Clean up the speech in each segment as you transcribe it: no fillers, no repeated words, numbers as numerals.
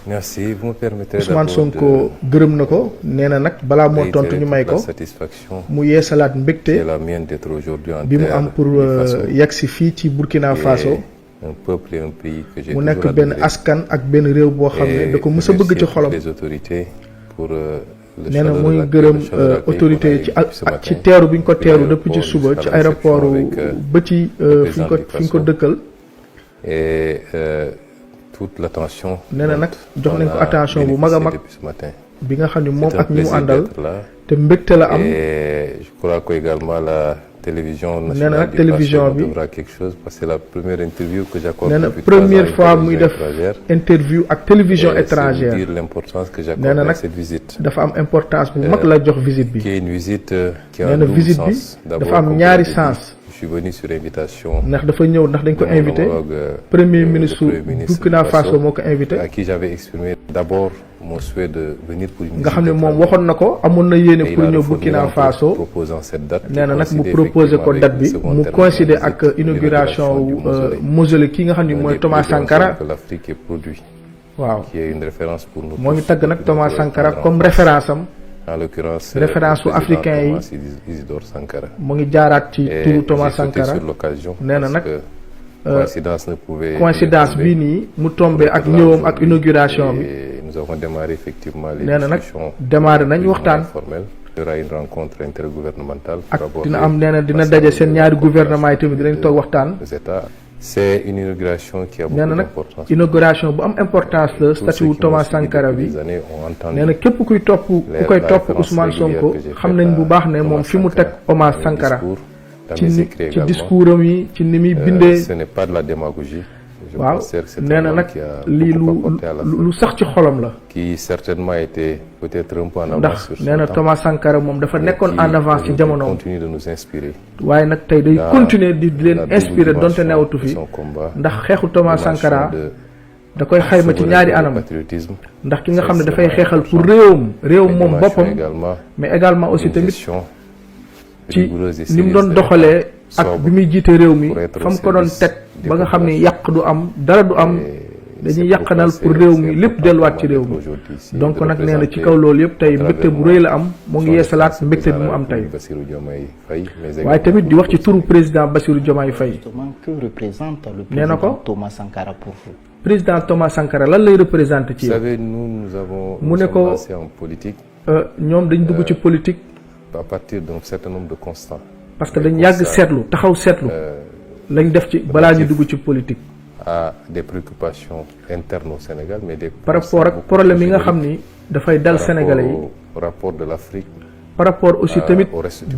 Merci, vous me permettez Ousmane Sonko gërëm na ko nee na nag balaa moo tontu ñu may ko mu yeesalaat mbégte bi mu am pour yegg si fii ci Burkina Faso mu nekk benn askan ak benn réew boo xam ne da ko mës a bëgg ci xolam nee na muy gërëm autorité yi ci teeru bi ñu ko teeru depuis ci suba ci aéroport ba ci fi ñu ko dëkkal. toute l'attention. nee na nag jox nañ ko attention bu mag a mag bi nga xam ne moom ak ñi mu àndal te mbégte la am. je crois que également la télévision nationale. nee na nag télévision bi quelque chose parce que c'est la première interview que j'accorde. nee na première fois muy def interview ak télévision étrangère. dire l'importance que j'accorde à cette visite. dafa am importance bu mag la jox visite bi. qui est une visite qui a un double sens. dafa am ñaari sens. je suis venu sur invitation. ndax dafa ñëw ndax dañ ko invité. premier ministre Burkina Faso moo ko invité. à qui j'avais exprimé d'abord mon souhait de venir pour une visite. nga xam ne moom waxoon na ko amoon na yéene pour ñëw Burkina Faso. proposant cette date. nee na nag mu proposé ko date bi mu coïncider ak inauguration mausolée ki nga xam ne mooy Thomas Sankara. l'Afrique est produit. waaw qui est une référence pour nous. moo ngi tagg nag Thomas Sankara comme référence am. en l'occurrence référence su africain yi Isidore Sankara. mu ngi jaaraat ci turu Thomas Sankara. sur l'occasion nee na nag coïncidence bii nii mu tombé ak ñëwam ak inauguration bi. nous avons démarré effectivement les nee na nag discussions. démarré nañ waxtaan. il y aura une rencontre intergouvernementale. ak dina am nee na dina daje seen ñaari gouvernement yi tamit dinañ toog waxtaan. c'est une inauguration qui a beaucoup d'importance. inauguration bu am importance la statut Thomas Sankara bi. nee na képp kuy topp Ousmane Sonko xam nañ bu baax ne moom fi mu teg Thomas Sankara. ci discours am yi ci ni muy bindee. ce n'est pas de la démagogie. waaw nee na nag lii lu sax ci xolam la. qui certainement était peut-être un peu en avance sur ndax nee na Thomas Sankara moom dafa nekkoon en avance ci jamono. continue de nous inspirer. waaye nag tey day continuer di leen inspirer donte newatu fi ndax xeexu Thomas Sankara da koy xayma ci ñaari anam. ndax ki nga xam ne dafay xeexal pour réewam moom boppam mais également aussi tamit ci ni mu doon doxalee ak bi muy jiite réew mi fa mu ko doon teg ba nga xam ne yàq du am dara du am dañuy yàqanal pour réew mi lépp delluwaat ci réew mi donc nag nee na ci kaw loolu yëpp tey mbégte bu rëy la am mu ngi yeesalaat mbégte bi mu am tey waaye tamit di wax ci turu président Bassirou Diomaye Faye nee na ko président Thomas Sankara lan lay représenté ci yow mu ne ko ñoom dañ dugg ci politique à partir d'un certain nombre de constats. parce que dañ yàgg seetlu taxaw seetlu lañ def ci balaa ñu dugg ci politique. à des préoccupations internes au Sénégal mais des. par rapport ak problème yi nga xam ni dafay dal Sénégalais yi. rapport de l'Afrique. par rapport aussi tamit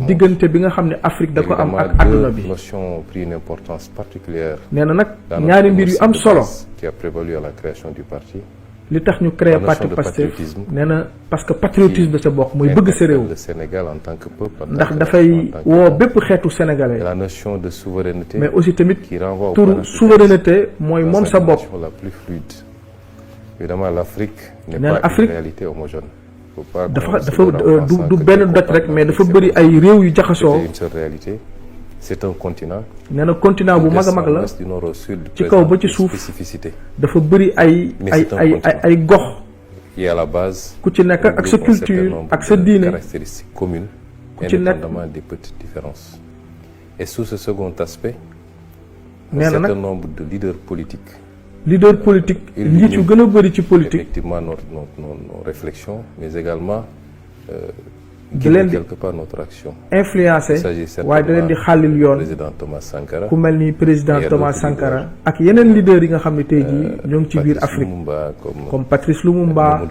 diggante bi nga xam ne Afrique da ko am ak adduna bi. notion pris une importance particulière. nee na nag ñaari mbir yu am solo. qui a prévalu à la création du parti. li tax ñu créé parti Pastef nee na parce que patriotisme da sa bokk mooy bëgg sa réew. le Sénégal en tant que peuple. ndax dafay woo bépp xeetu sénégalais. la notion de souveraineté. mais aussi tamit qui renvoie turu souveraineté mooy moom sa bopp. la plus fluide. évidemment l'Afrique n'est nee na pas Afrique une réalité homogène. dafa du benn dot rek mais dafa bëri ay réew yu jaxasoo. une seule réalité. c'est un continent. nee na continent bu mag a mag la du nord au sud. ci kaw ba ci suuf spécificité. dafa bëri ay gox. qui est à la base. ku ci nekk ak sa culture ak sa diine. caractéristiques communes. ku ci nekk indépendamment des petites différences. et sous ce second aspect. nee un na certain nag nombre de leaders politiques. leader politique njiit yu gën a bëri ci politique. effectivement nos réflexions mais également. di leen di quelque part notre action. influencé waaye da leen di xàllil yoon. président Thomas Sankara. ku mel ni président Thomas Sankara. ak yeneen leaders yi nga xam ne tey jii ñoo ngi ci biir Afrique. comme Patrice Lumumba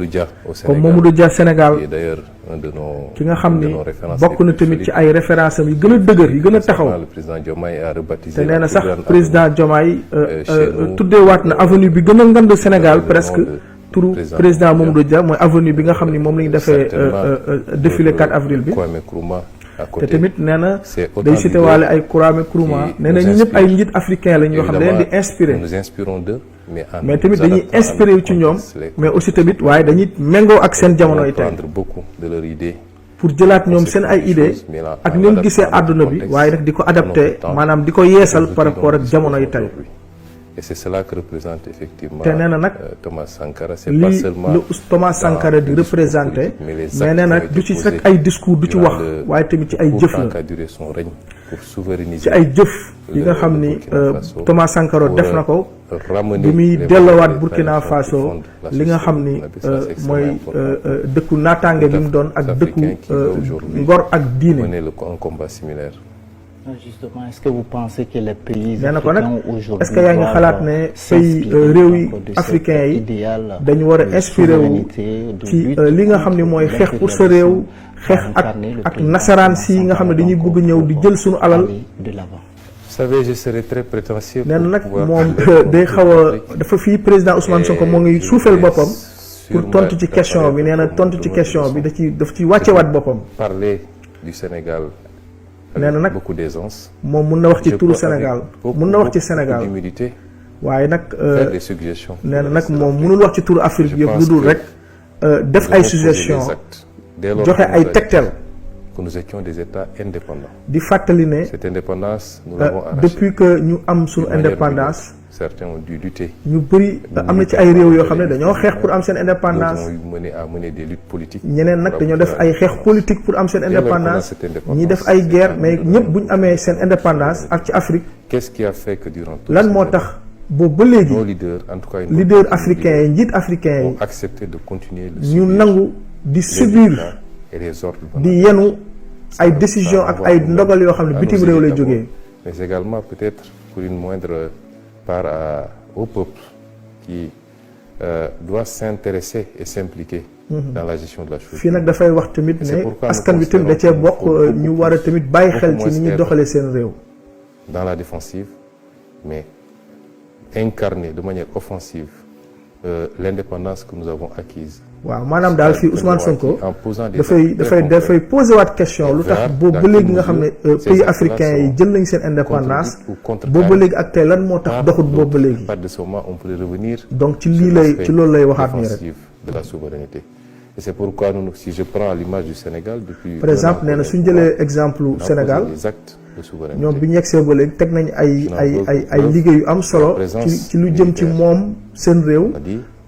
comme Mamadou Dia Sénégal. qui est d'ailleurs un de nos. ki nga xam ni bokk na tamit ci ay références am yi gën a dëgër yi gën a taxaw. le président Diomaye a rebaptisé. te nee na sax président Diomaye tuddeewaat na avenue bi gën a ngand Sénégal presque. turu président Mamadou Dia mooy avenue bi nga xam ni moom la ñu defee défilé 4 avril bi. te tamit nee na day cité waale ay Kwame Nkrumah nee na ñi ñëpp ay njiit africain lañ yoo xam ne da leen di inspiré. mais tamit dañuy inspiré wu ci ñoom mais aussi tamit waaye dañuy méngoo ak seen jamono yi tey pour jëlaat ñoom seen ay idées ak ni mu gisee àdduna bi waaye nag di ko adapté maanaam di ko yeesal par rapport ak jamono yi tey. Et c'est cela que représente effectivement te nee na nag Thomas Sankara. C'est pas seulement lu Thomas Sankara di représenté mais nee na du ci rek ay discours du ci wax waaye tamit ci ay jëf la ci ay jëf yi nga xam ni Thomas Sankara def na ko bi muy delloowaat Burkina Faso li nga xam ni mooy dëkku naataange bi mu doon ak dëkku ngor ak diine. Justement, est-ce que vous pensez que les pays africains aujourd'hui est-ce que yaa ngi xalaat ne pays réew yi africains yi dañu war a inspiré wu ci li nga xam ne mooy xeex pour sa réew xeex ak nasaraan si nga xam ne dañuy bëgg ñëw di jël suñu alal. Vous savez, je serais très prétentieux. nee na nag moom day xaw a dafa fii président Ousmane Sonko moo ngi suufeel boppam pour tontu ci question bi nee na tontu ci question bi daf ci wàccewaat boppam. Parler du Sénégal. nee na nag moom mun na wax ci turu Sénégal mun na wax ci Sénégal waaye nag nee na nag moom mënul wax ci turu Afrique yëpp lu dul rek def ay suggestions joxe ay tegtal. Que nous étions des États indépendants. di fàttali ne cette indépendance nous l'avons arrachée. Depuis que ñu am suñu indépendance. Certains ont dû lutter. ñu bëri am na ci ay réew yoo xam ne dañoo xeex pour am seen indépendance. mener des luttes politiques. ñeneen nag dañoo def ay xeex politique pour am seen indépendance. ñi def ay guerre mais ñëpp bu ñu amee seen indépendance ak ci Afrique. Qu'est-ce qui a fait que durant tout lan moo tax boobu ba léegi. nos leaders en tout cas leader africain yi njiit africain yi. ont accepté de continuer ñu nangu di subir di yenu ay décision ak ay ndogal yoo xam ne bitim réew lay jógee. mais également peut-être pour une moindre part au peuple qui doit s'intéresser et s'impliquer dans la gestion de la chose. fii nag dafay wax tamit ne askan bi tamit da cee bokk ñu war a tamit bàyyi xel ci ni ñuy doxalee seen réew. dans la défensive mais incarner de manière offensive l'indépendance que nous avons acquise. waaw maanaam daal fii Ousmane Sonko dafay posé waat question lu tax boobu ba léegi nga xam ne pays africains yi jël nañ seen indépendance boobu ba léegi ak tey lan moo tax doxut boobu ba léegi. donc ci loolu lay waxaat nii rek. de la souveraineté. Et c'est pourquoi nous, si je prends l'image du Sénégal depuis. par exemple nee na suñ jëlee exemple Sénégal ñoom bi ñu yegsee ba léegi teg nañ ay liggéey yu am solo ci lu jëm ci moom seen réew.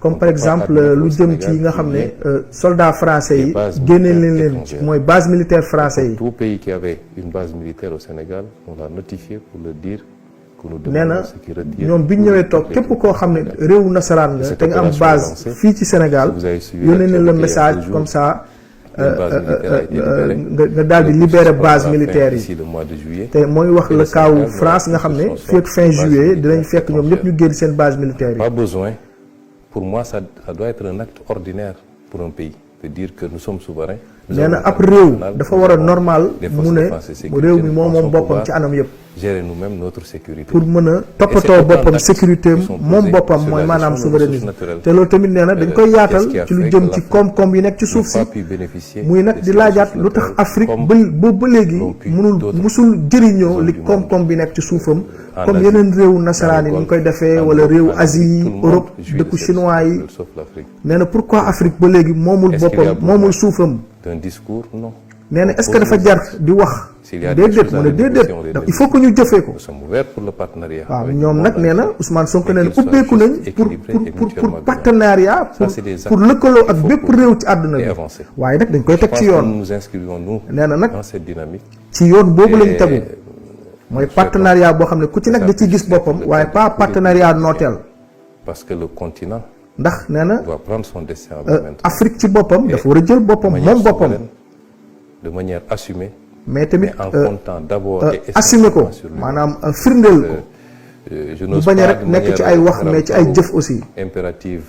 comme par exemple lu jëm ci nga xam ne soldats français yi génnee leen mooy base militaire français yi. tout pays qui avait une base militaire au Sénégal on l'a notifié pour le dire que nous nee na ñoom bi ñu ñëwee toog képp koo xam ne réewu nasaraan nga te nga am base fii ci Sénégal yónnee nañ la message comme ça nga daal di libérer base militaire yi te mooy wax le cas France nga xam ne fii ak fin juillet dinañ fekk ñoom ñëpp ñu génn seen base militaire yi. Pour moi, ça doit être un acte ordinaire pour un pays de dire que nous sommes souverains. nee na ab réew dafa war a normal mu ne réew mi moom boppam ci anam yëpp. gérer nous-mêmes notre sécurité. pour mën a toppatoo boppam sécurité moom boppam mooy maanaam souverainisme. te loolu tamit nee na dañ koy yaatal ci lu jëm ci koom-koom yi nekk ci suuf si muy nag di laajaat lu tax Afrique ba léegi musul jëriñoo li koom-koom bi nekk ci suufam. comme yeneen réewu nasaraan yi ni ñu koy defee wala réewu Asie Europe dëkku chinois yi nee na pourquoi Afrique ba léegi moomul boppam moomul suufam. d'un discours non. nee na est-ce que dafa jar di wax. déedéet mu ne déedéet il faut que ñu jëfee ko. nous sommes ouverts pour le partenariat. waaw ñoom nag nee na Ousmane Sonko nee na ubbeeku nañ pour partenariat pour lëkkaloo ak bépp réew ci àdduna bi. waaye nag dañ koy teg ci yoon. nee na nag ci yoon boobu lañ tegu. mooy partenariat boo xam ne ku ci nekk da ciy gis boppam waaye pas partenariat nooteel. parce que le continent. ndax nee na doit prendre son destin Afrique ci boppam dafa war a jël boppam moom boppam. de manière assumée. mais tamit en comptant d'abord et assumer ko maanaam firndeel ko. bu bañ a rek nekk ci ay wax mais ci ay jëf aussi. impérative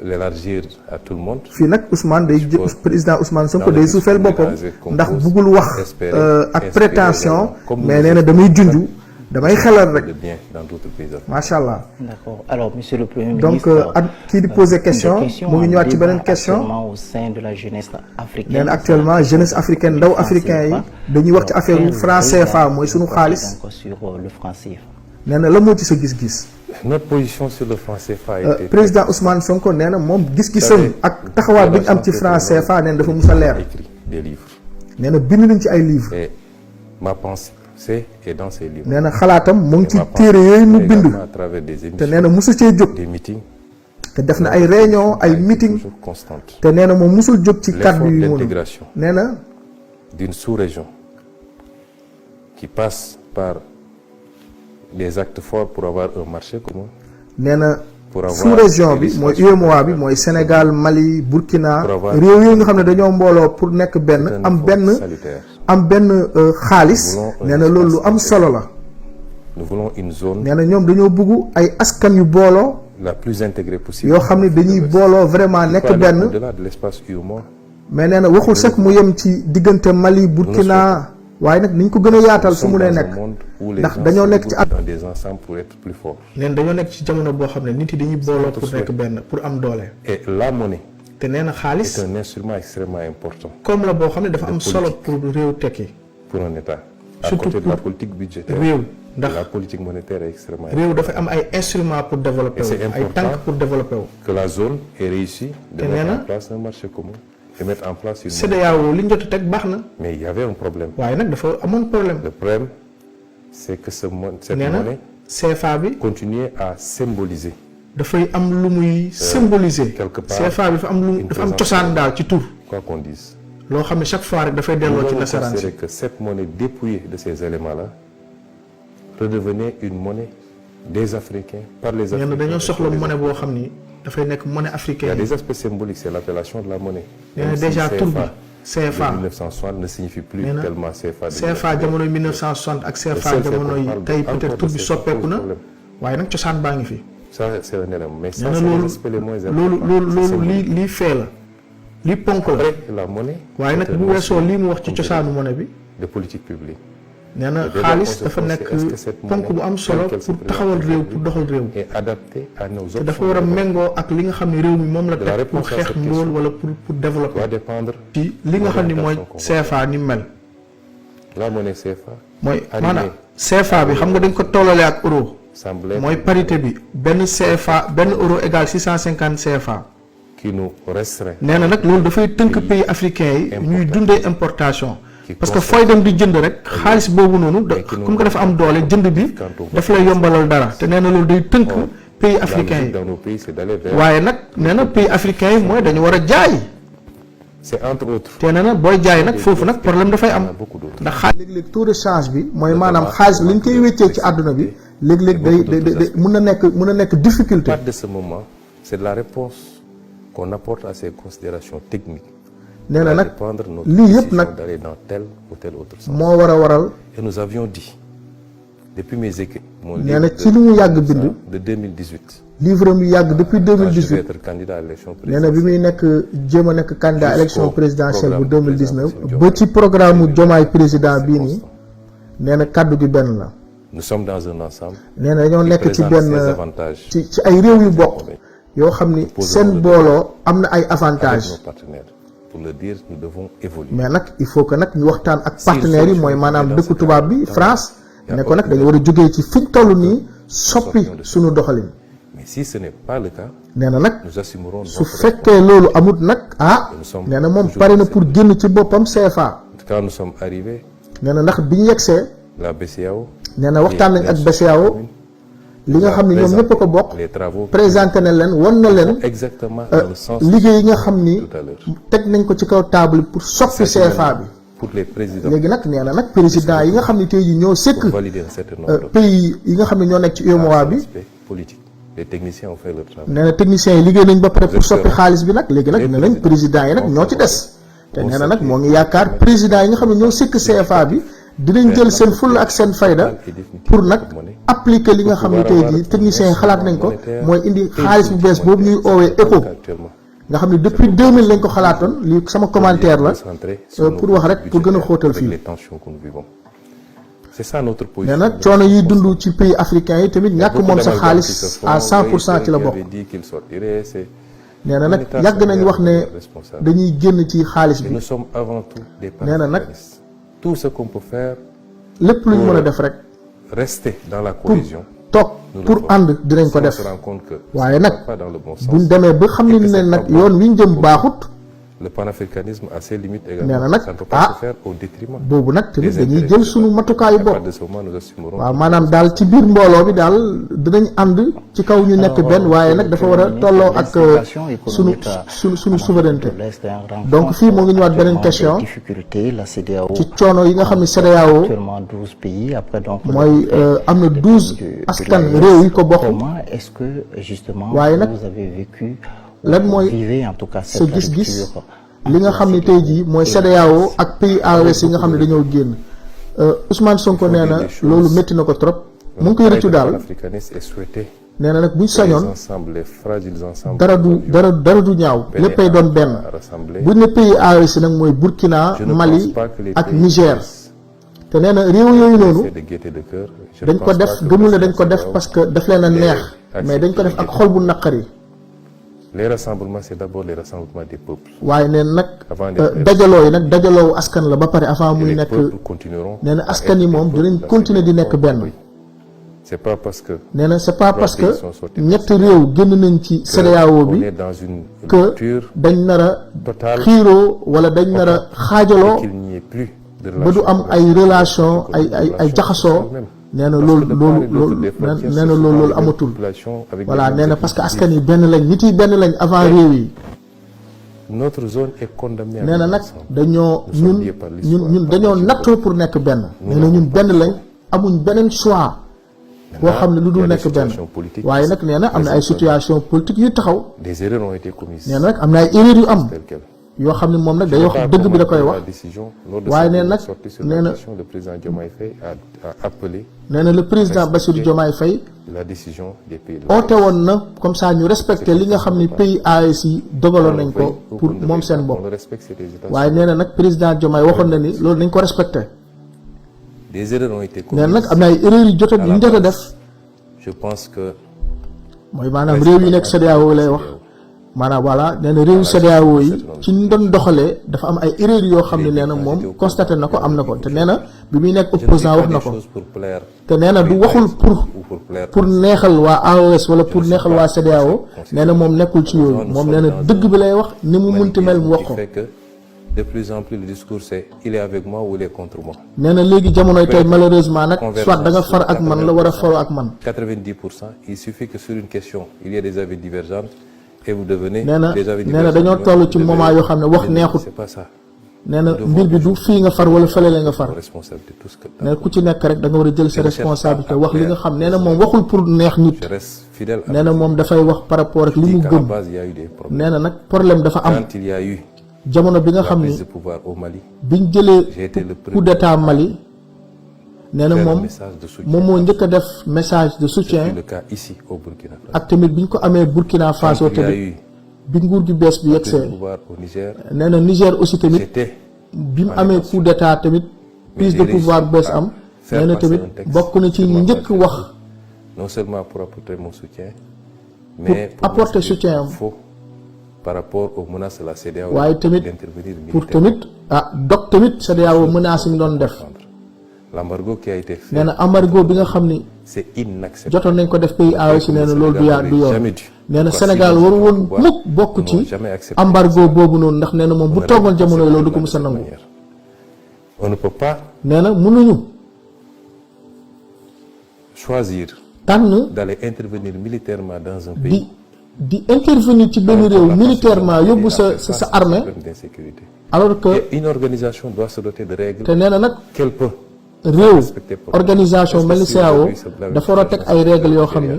l'élargir à tout le monde. fii nag Ousmane président Ousmane Sonko day suufeel boppam ndax bëggul wax ak prétention mais nee na damay junju damay xelal rek. macha allah. d'accord alors monsieur le premier ministre. donc kii di poser question mu ngi ñëwaat ci beneen question. au sein de la jeunesse africaine. nee na actuellement jeunesse africaine ndaw africain yi dañuy wax ci affaire franc CFA mooy sunu xaalis. sur le franc CFA. nee na la moo ci sa gis-gis. notre position sur le franc CFA a été président Ousmane Sonko nee na moom gis-gisam ak taxawaat bi ñu am ci franc CFA nee na dafa mus a leer. écrit des livres. nee na bind nañ ci ay livres. et ma pensée c'est et dans ses livres. nee na xalaatam mu ngi ci téere yooyu mu bind. à travers des te émissions, nee na musu cee jóg. des meetings. te def na ay réunion ay meeting. toujours constante. te nee na moom musul jóg ci kàddu yu mënu. L'intégration nee na d'une sous-région qui passe par des actes forts pour avoir un marché commun. nee na Pour avoir sous-région bi des mooy législations UEMOA bi mooy Sénégal Mali Burkina Pour avoir réew yooyu nga xam ne dañoo mbooloo pour nekk benn un am effort benn salutaire. am benn xaalis. Nous voulons un nee na loolu lu am espace solo la. Nous voulons une zone nee na ñoom dañoo bëgg ay askan yu booloo la plus intégrée possible. yoo xam ne dañuy booloo vraiment nekk benn. Au-delà de l'espace UEMOA. mais nee na waxul sax mu yem ci diggante Mali Burkina waaye nag niñ ko gën a yaatal Nous fu mu sommes nee dans un nekk. monde où les ndax gens dañoo se nekk ci regroupent dans des ensembles pour être plus forts. nee na dañoo nekk ci jamono boo xam ne nit yi dañuy booloo pour nekk benn pour am doole. Et la monnaie te nee na est xaalis un instrument extrêmement important comme la boo xam ne dafa am solo pour réew tekki. pour un État. À Surtout côté de la pour politique budgétaire, réew ndax la politique monétaire est extrêmement réew dafa am ay instruments pour développer Et wu c'est ay important. tànk pour développer wu. que la zone ait réussi de Et mettre maintenant, en place un marché commun et mettre en place une monnaie. CEDEAO li ñu jot a teg baax na Mais il y avait un problème. waaye nag dafa amoon problème. Le problème, c'est que cette nee na monnaie CFA bi continuait à symboliser dafay am lu muy symboliser. quelque part, CFA bi dafa am lu une dafa am présence. cosaan daal ci tur. quoi qu'on dise. loo xam ne chaque fois rek dafay Nous delloo ci devons nasaraan si. considérer que cette monnaie dépouillée de ces éléments-là redevenait une monnaie des Africains par les nee na Africains. dañoo et soxla pour les monnaie boo xam ni dafay nekk monnaie Il y a africaine. des aspects symboliques, c'est l'appellation de la monnaie. nee na Même si déjà tur bi CFA CFA de 1960 ne signifie plus Nee na tellement CFA. de CFA jamonoy 1960 ak CFA jamonoy tey peut-être tur bi soppeeku na waaye nag cosaan baa ngi fi. Ça, c'est un élément. Mais nee ça, na c'est les loolu aspects les moins loolu importants. loolu C'est loolu symbolique. lii fee la lii ponk la Après, la monnaie waaye nag est un bu weesoo instrument lii mu wax ci cosaanu monnaie bi de politique publique nee na Le débat xaalis qu'on se dafa pose, nekk c'est est-ce que cette ponk bu am solo monnaie, telle qu'elle se pour taxawal présente réew pour doxal réew. est adaptée à nos te autres dafa war a méngoo ak li nga xam ne réew mi moom la De la teg pour réponse à xeex cette ndóol question wala pour développer. doit dépendre ci li nga xam ne mooy CFA ni mu mel la monnaie CFA mooy Aligné. maanaam CFA bi xam nga dañ ko tollale ak euro semblait mooy parité bi benn CFA benn euro égal 650 CFA. qui nous restreint. nee na nag loolu dafay tënk pays africains yi ñuy dundee importation parce que fooy dem di jënd rek xaalis boobu noonu comme que dafa am doole jënd bi daf lay yombalal dara te nee na loolu day tënk pays africains yi Dans nos pays, c'est d'aller vers. waaye nag nee na pays africains yi mooy dañu war a jaay C'est entre autres. te nee na booy jaay nag foofu nag problème dafay am Beaucoup d'autres. ndax xaalis léeg-léeg taux de change bi mooy maanaam xaalis li ñu koy wéccee ci àdduna bi léeg-léeg day mun na nekk difficulté. Part de ce moment, c'est de la réponse qu'on apporte à ces considérations techniques. nee na Va nag dépendre de notre lii yëpp décision nag d'aller dans tel ou tel autre sens. moo war a waral Et nous avions dit, depuis mes écrits, mon nee na livre ci li mu yàgg bind de 2018, livre am yu yàgg depuis quand je vais 2018 être candidat à l'élection nee na bi présidentielle, muy nekk jéem a nekk candidat Jusqu'au élection présidentielle bu programme 2019 présidentiel ba ci programme mu Diomaye président c'est bii nii constant. nee na kàddu gi benn la Nous sommes dans un ensemble nee na dañoo qui nekk ci présente ses benn avantages ci ay réew yu bokk yoo xam ni seen booloo am na ay avec avantages nos partenaires. Pour le dire, nous devons évoluer. mais nag il faut que nag ñu waxtaan ak partenaires yi mooy maanaam dëkku tubaab bi France ne ko nag dañu war a jógee ci fiñ toll nii soppi suñu doxalin Mais si ce n'est pas le cas, nee na nag nous assumerons su notre fekkee loolu amut nag nee na moom pare na pour génn ci boppam CFA Quand nous sommes arrivés, nee na ndax bi ñu yegsee la BCEAO, nee na waxtaan nañ ak BCEAO li nga xam ne ñoom ñëpp a ko bokk les travaux présenté na leen won na leen exactement dans le sens liggéey yi nga xam ni tout à l'heure. teg nañ ko ci kaw table pour soppi CFA bi Pour les présidents, léegi nag nee na nag président yi nga xam ne tey jii ñoo sëkk pour valider un certain nombre de pays yi nga xam ne ñoo nekk ci UEMOA bi aspects politiques. Les techniciens ont fait leur travail. nee na techniciens yi liggéey nañ ba pare pour soppi xaalis bi nag léegi nag nee nañ président yi nag ñoo ci des te nee na nag moo ngi yaakaar président yi nga xam ne ñoo sëkk CFA bi dinañ jël seen fulla ak seen fayda pour nag appliquer li nga xam ne tey jii techniciens yi xalaat nañ ko mooy indi xaalis bu bees boobu ñuy oowee éco Actuellement, nga xam ne depuis 2000 lañ ko xalaatoon lii sama commentaire la pour wax rek pour gën a xóotal avec fii les tensions que nous vivons. C'est ça notre nee position. na coono yiy dund ci pays africains yi tamit ñàkk moom sa xaalis à 100% ci la bokk dit qu'il sortirait, c'est nee na nag yàgg nañ wax ne dañuy génn ci xaalis Et bi nous sommes avant tout des nee na nag panafricanistes. Tout ce qu'on peut faire, lépp lu ñu mën a def rek rester dans la pour cohésion. toog pour ànd dinañ ko On def se rend compte que waaye ça nag va pas dans le bon sens. buñ demee ba xam ne ne nag yoon wi ñu jëm baaxut le panafricanisme a ses limites nee également. na nag Ça ne peut pas se faire au détriment. boobu nag tamit des dañuy intérêts jël de sunu l'État. matukaayu À partir bopp de ce moment, nous assumerons. waaw maanaam daal ci biir mbooloo bi daal dinañ ànd ci kaw ñu nekk benn waaye nag dafa war a tolloo ak sunu souveraineté donc fii moo ngi ñëwaat beneen question ci coono yi nga xam ne CEDEAO mooy am na 12 askan réew yi ko bokk waaye nag lan mooy sa gis-gis li nga xam ne tey jii mooy CEDEAO ak pays AES yi nga xam ne dañoo génn Ousmane Sonko nee na loolu métti na ko trop mu ngi koy rëccu daal nee na nag buñ sañoon dara du ñaaw léppay doon benn buñ ne pays AES nag mooy Burkina Mali ak Niger te nee na réew yooyu noonu dañ ko def gëmul ne dañ ko def parce que daf leen a neex mais dañ ko def ak xol bu naqari. Les rassemblements, c'est d'abord les rassemblements des peuples. waaye nee nag dajaloo yi nag dajaloo askan la ba pare avant muy nekk nee na askan yi moom dinañ continuer di nekk benn. c'est pas parce que nee na c'est pas parce que ñetti réew génn nañ ci CEDEAO bi que dañ nar a xiiroo wala dañ nar a xaajaloo ba du am ay relation ay jaxasoo. nee na loolu nee na loolu amatul voilà nee na parce que askan yi benn lañ nit yi benn lañ avant réew yi. notre zone est condamnée. nee na nag dañoo ñun dañoo nattoo pour nekk benn. nee na ñun benn lañ amuñ beneen choix boo xam ne lu dul nekk benn waaye nag nee na am na ay situation politique yu taxaw. des erreurs ont été commises. nee na nag am na ay erreurs yu am. yoo xam ne moom nag day wax dëgg bi da koy wax waaye nee nag nee na le président Diomaye Faye a appelé. nee na le président Bassirou Diomaye Faye la décision des pays. oote woon na comme ça ñu respecté li nga xam ne pays AES yi dogaloon nañ ko pour moom seen bopp waaye nee na nag président Diomaye waxoon na ni loolu nañ ko respecté. des erreurs ont été nee na nag am na ay erreurs yu jot a def. je pense que. mooy maanaam réew yi nekk CEDEAO lay wax. maanaam voilà nee na réewu CEDEAO yi ci ñu doon doxalee dafa am ay erreurs yoo xam ne nee na moom constaté na ko am na ko te nee na bi muy nekk opposant wax na ko te nee na du waxul pour neexal waa AES wala pour neexal waa CEDEAO nee na moom nekkul ci yooyu moom nee na dëgg bi lay wax ni mu munti mel mu wax ko. de plus en plus le discours c'est il est avec moi ou il est contre moi. nee na léegi jamonoy tey malheureusement nag soit da nga far ak man la war a faroo ak man. 90% il suffit que sur une question il y ait des avis divergents. et vous devenez nee na dañoo toll ci moment yoo xam ne wax neexut. c'est pas ça. nee na mbir bi du fii nga far wala fële la nga far. nee na ku ci nekk rek da nga war a jël sa responsabilité wax li nga xam nee na moom waxul pour neex nit. nee na moom dafay wax par rapport ak li mu gëm. nee na nag problème dafa am. jamono bi nga xam ni biñ jëlee coup d'état Mali. nee na moom moo njëkk a def message de soutien ak tamit bi ñu ko amee Burkina Faso tamit bi nguur gi bees bi yegsee nee na Niger aussi tamit bi mu amee coup d'état tamit prise de pouvoir bees am nee na tamit bokk na ci njëkk wax non seulement pour apporter mon soutien mais pour apporter soutien am par rapport aux menaces de la CEDEAO waaye tamit pour tamit dog tamit CEDEAO menaces yi ñu doon def. L'embargo qui a été fait. nee na embargo bi nga xam ni. c'est inacceptable. jotoon nañ ko def pays AES nee na loolu du yoon. nee na Sénégal waru woon mukk bokk ci embargo boobu noonu ndax nee na moom bu toogoon jamono yi loolu du ko mës a nangu. on ne peut pas. nee na mënuñu. choisir. tànn d'aller intervenir militairement dans un pays. di intervenir ci benn réew militairement yóbbu sa armée. alors que une organisation doit se doter de règles. te nee na nag. qu'elle peut. réew organisation mel ni CEDEAO dafa war a teg ay règles yoo xam ne.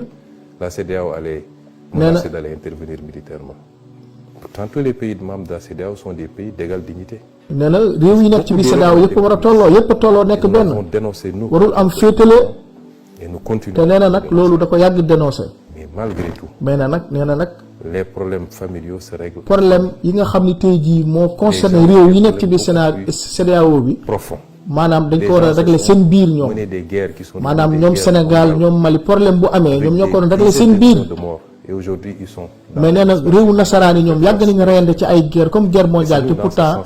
la CEDEAO allait nee na menacer d'aller intervenir militairement. pourtant tous les pays membres de la CEDEAO sont des pays d'égale dignité. nee na réew yi nekk ci biir CEDEAO yëpp war a tolloo yëpp a tolloo nekk benn. warul am féetale. et nous continuons. te nee na nag loolu da ko yàgg dénoncé. mais malgré tout. mais nag nee na nag. les problèmes familiaux se règlent. problème yi nga xam ni tey jii moo concerné réew yi nekk ci biir CEDEAO bi. profond. maanaam dañ ko war a régler seen biir ñoom. maanaam ñoom Sénégal ñoom Mali problème bu amee ñoom ñoo ko war a régler seen biir. mais nee na réewu nasaraan yi ñoom yàgg nañu reyante ci ay guerre comme guerre mondiale te pourtant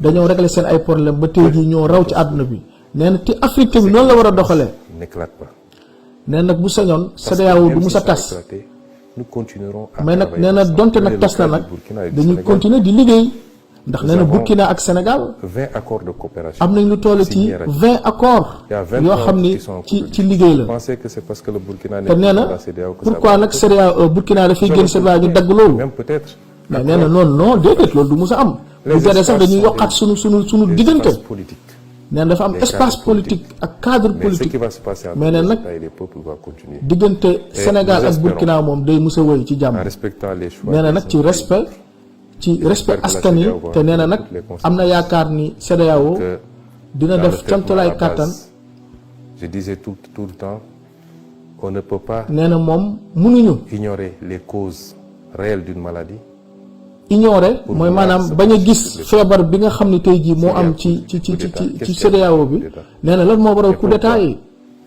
dañoo régler seen ay problème ba tey jii ñoo raw ci àdduna bi. nee na te Afrique tamit noonu la war a doxalee. nee nag bu sañoon CEDEAO du mus a tas. mais nag nee na donte nag tas na nag dañuy continuer di liggéey ndax nee na Burkina ak Sénégal 20 accords de coopération. am nañ lu toll ci 20 accords yoo xam ni ci liggéey la. Pensez que c'est parce que le Burkina te nee na pourquoi nag CEDEAO Burkina dafay génn CEDEAO ñu dagg loolu. même peut-être. mais nee na non déedéet loolu du mos a am. bu jaree sax dañuy yokkaat sunu diggante. nee na dafa am espace politique ak cadre politique. mais nee nag diggante Sénégal ak Burkina moom day mos a wëy ci jàmm. nee na nag ci respect askan yi te nee na nag am na yaakaar ni CEDEAO dina def camtalaay kàttan. je disais tout le temps on ne peut pas. nee na moom mënuñu. ignorer les causes réelles d'une maladie. ignorer mooy maanaam bañ a gis feebar bi nga xam ne tey jii moo am ci CEDEAO bi nee na lan moo waral coup d'état yi.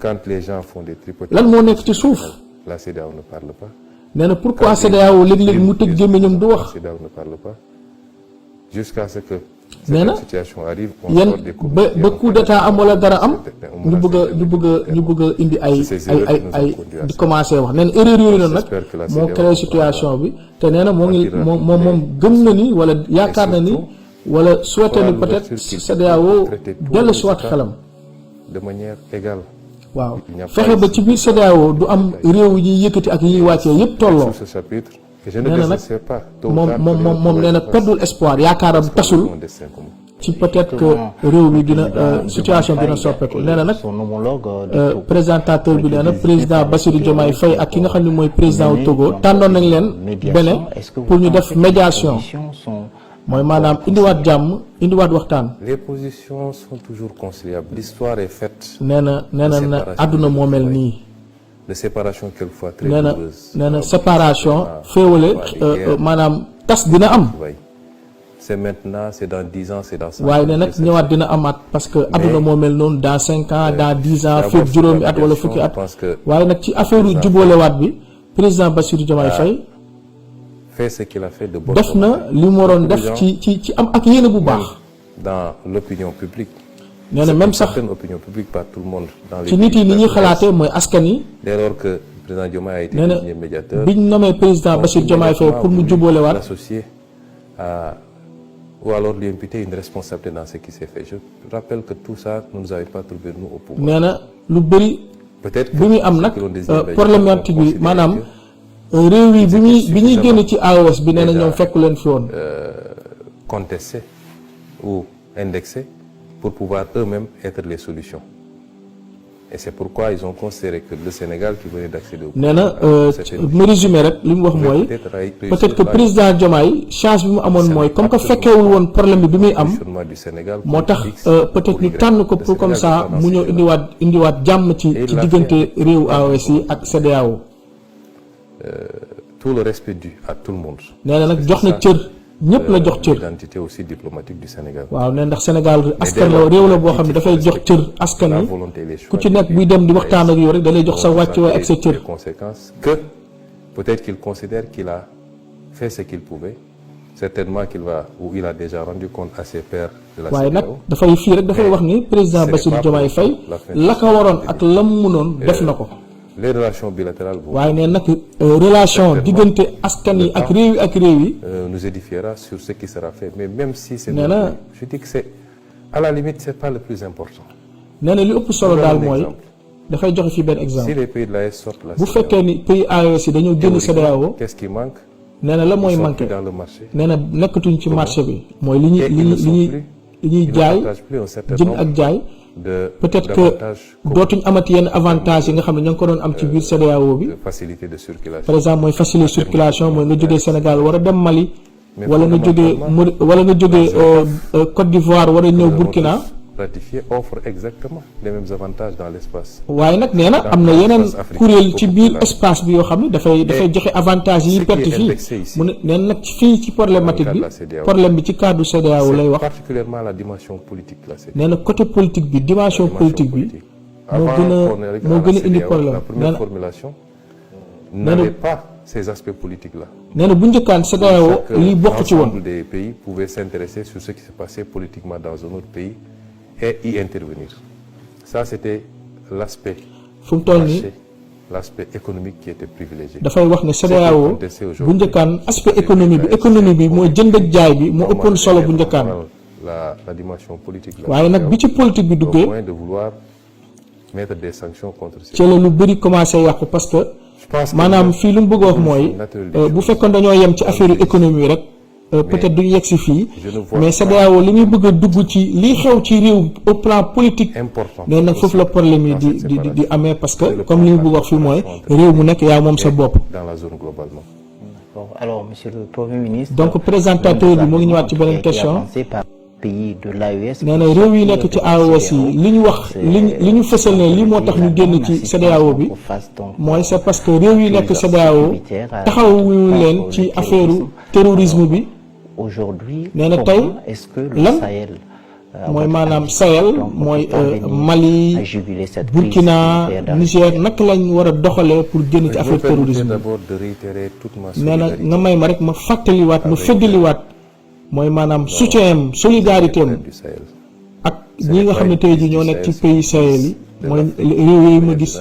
quand les gens font des tripotages. lan moo nekk ci suuf. la CEDEAO ne parle pas. nee na pourquoi CEDEAO léeg-léeg mu tëj gémmiñam du wax. CEDEAO ne parle pas. jusqu'à ce que. nee na situation arrive. yéen ba coup d'état am wala dara am ñu bëgg a indi ay di commencer wax nee na erreur yooyu noonu nag moo créé situation bi te nee na moom gëm na ni wala yaakaar na ni wala souhaité ni peut-être CEDEAO dellu si waat xelam. de manière égale. waaw fexe ba ci biir CEDEAO du am réew yi yëkkati ak yi wàccee yëpp tolloo. nee na nag moom nee na perdul espoir yaakaaram tasul ci peut-être que réew mi dina situation dina soppeeku nee na nag présentateur bi nee na président Bassirou Diomaye Faye ak ki nga xam ne mooy président wu Togo tànnoon nañ leen Bénin pour ñu def médiation mooy maanaam indiwaat jàmm indiwaat waxtaan. les positions sont toujours conciliables. l'histoire est faite. nee na àdduna moo mel nii. de séparation quelquefois très douloureuse. nee na séparation féewale maanaam tas dina am. c'est maintenant c'est dans 10 ans c'est dans 5 ans. waaye ne nag ñëwaat dina amaat parce que adduna moo mel noonu dans 5 ans dans 10 ans fii juróomi at wala fukki at. waaye nag ci affaire yu jubóolewaat bi président Bassirou Diomaye Faye fait ce qu'il a fait de bon. def na li mu waroon def ci am ak yéene bu baax. dans l'opinion publique. nee na même sax opinion publique par tout le monde. ci nit yi ni ñuy xalaatee mooy askan yi. dès lors que président Diomaye a été désigné médiateur. biñ nommé président Bassirou Diomaye Faye pour mu jubóolewaat. associé à ou alors lui imputer une responsabilité dans ce qui s'est fait. Je rappelle que tout ça nous nous avait pas trouvé nous au pouvoir. nee na lu bëri. peut-être bi muy am nag problématique bi maanaam réew yi bi ñuy génn ci AOS bi nee na ñoom fekku leen fi woon. contesté ou indexé pour pouvoir eux-mêmes être les solutions. Et c'est pourquoi ils ont considéré que le Sénégal qui venait d'accéder au pouvoir. nee na ma résumé rek li mu wax mooy peut-être que président Diomaye chance bi mu amoon mooy comme que fekkeewul woon problème bi muy am moo tax peut-être ñu tànn ko pour comme ça mu ñëw indiwaat jàmm ci diggante réewu AOS yi ak CEDEAO. tout le respect dû à tout le monde. nee na nag jox na cër ñëpp la jox cër. l'identité aussi diplomatique du Sénégal. waaw nee ndax Sénégal askan la réew la boo xam ne dafay jox cër askan wi ku ci nekk buy dem di waxtaan ak yow rek da lay jox sa wàccuwaay ak sa cër. conséquences que peut-être qu'il considère qu'il a fait ce qu'il pouvait certainement qu'il va ou il a déjà rendu compte à ses pairs de la CEDEAO. waaye nag dafay fii rek dafay wax ni président Bassirou Diomaye Faye la ko waroon ak la mu mënoon def na ko. les relations bilatérales. waaye ne nag relation diggante askan yi ak réew yi. nous édifiera sur ce qui sera fait mais même si c'est. nee na je dis que c'est à la limite c'est pas le plus important. nee na li ëpp solo daal mooy dafay joxe fii benn exemple. si les pays de l'AES sortent la. bu fekkee ni pays AES yi dañoo génn CEDEAO. qu'est-ce qui manque. nee na la mooy manqué dans le marché. nee na nekkatuñ ci marché bi. mooy li ñuy jaay jënd ak jaay. peut-être que dootuñ amati yenn avantage yi nga xam ne ña ngi ko doon am ci biir CEDEAO bi. facilité de circulation. par exemple mooy facilité circulation mooy nga jógee Sénégal war a dem Mali. wala nga jógee Côte d'Ivoire war a ñëw Burkina. ratifié offre exactement les mêmes avantages dans l'espace. waaye nag nee na am na yeneen kuréel ci biir espace bi yoo xam ne dafay joxe avantage yi perte fii mu ne nee na nag fii ci problématique bi problème bi ci cadre CEDEAO lay wax. particulièrement la dimension politique la CEDEAO. nee na côté politique bi dimension politique bi moo gën a indi problème. la première formulation n'avait pas ces aspects politiques là. nee na bu njëkkaan CEDEAO li bokk ci woon. l'ensemble des pays pouvaient s'intéresser sur ce qui se passait politiquement dans un autre pays. et y intervenir. Ça c'était l'aspect fu mu toll nii l'aspect économique qui était privilégié. dafay wax ne CEDEAO bu njëkkaan aspect économie bi mooy jënd ak jaay bi moo ëppoon solo bu njëkkaan. la dimension politique. waaye nag bi ci politique bi duggee. au point de vouloir mettre des sanctions contre. ci la lu bëri commencé yàqu parce que. maanaam fii lu mu bëgg a wax mooy bu fekkoon dañoo yem ci affaire économie rek. peut-être duñu yegg si fii mais CEDEAO li muy bëgg a dugg ci li xew ci réew au plan politique nee nag foofu la problème yi di amee parce que comme li mu bëgg wax fii mooy réew mu nekk yaa moom sa bopp. dans la zone globalement. Alors monsieur le Premier ministre. donc présentateur bi mu ngi ñëwaat ci beneen question. pays de l'AES. nee na réew yi nekk ci AES yi li ñu wax li ñu fësal ne lii moo tax ñu génn ci CEDEAO bi mooy c'est parce que réew yi nekk CEDEAO taxawuñu leen ci affaire terrorisme bi. Aujourd'hui, nee na tey est-ce que le lan Sahel mooy maanaam Sahel mooy Mali Burkina Niger naka lañ war a doxalee pour génn ci affaire terrorisme nee na nga may ma rek ma fàttaliwaat ma feddaliwaat mooy maanaam soutien am solidarité am ak ñi nga xam ne tey jii ñoo nekk ci pays Sahel yi mooy réew yooyu ma gis.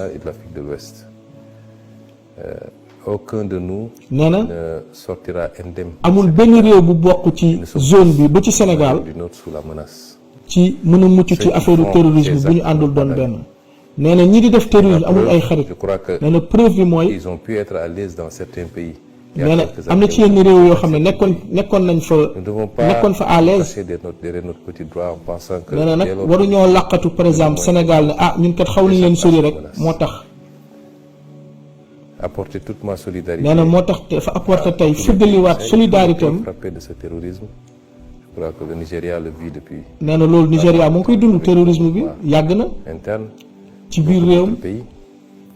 Aucun de nous nee na ne sortira indemne. amul benn réew bu bokk ci zone bi ba ci Sénégal sous la menace. ci mën a mucc ci affaire terrorisme bu ñu àndul doon benn. nee na ñi di def terrorisme amul ay xarit. nee na preuve bi mooy. ils ont pu être à l'aise dans certains pays. nee na am na ci yenn réew yoo xam ne nekkoon nañ fa. nekkoon fa à l'aise. nee na nag waruñoo laqatu par exemple Sénégal ne ah ñun kat xaw nañ leen sori rek moo tax. apporter toute ma solidarité. nee na moo tax dafa apporter tey fiddaliwaat solidarité am. frappé de ce terrorisme. Je crois que le Nigeria le vit depuis. nee na loolu Nigeria moo ngi koy dund terrorisme bi yàgg na. interne. ci biir réewam pays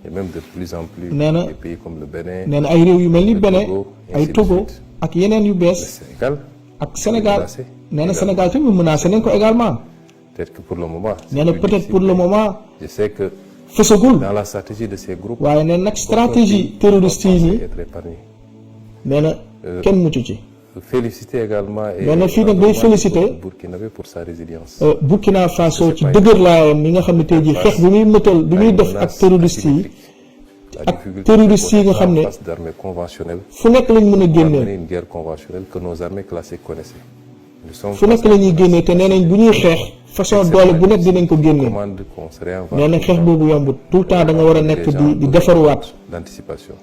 et même de plus en plus. nee na des pays comme le Bénin. nee na ay réew yu mel ni Bénin ay Togo ak yeneen yu bees. Sénégal. ak Sénégal nee na Sénégal tamit menacé nañ ko également. peut-être que pour le moment. nee na peut-être pour le moment. je sais que. fësagul dans la stratégie de ces groupes. waaye nee nag stratégie terroriste yi nii nee na kenn mucc ci. féliciter également. nee na fii nag day féliciter Burkinabé pour sa résilience. Burkina Faso ci dëgër laayam mi nga xam ne tey jii xeex bi muy mëtal bi muy def ak terroriste yi ak terroriste yi nga xam ne fu nekk lañ mën a génnee. une guerre conventionnelle que nos armées classiques connaissaient. fu nekk la ñuy génnee te nee nañ bu ñuy xeex façon doole bu nekk dinañ ko génnee. nee na xeex boobu yombut tout le temps da nga war a nekk di defarwaat. d'anticipation.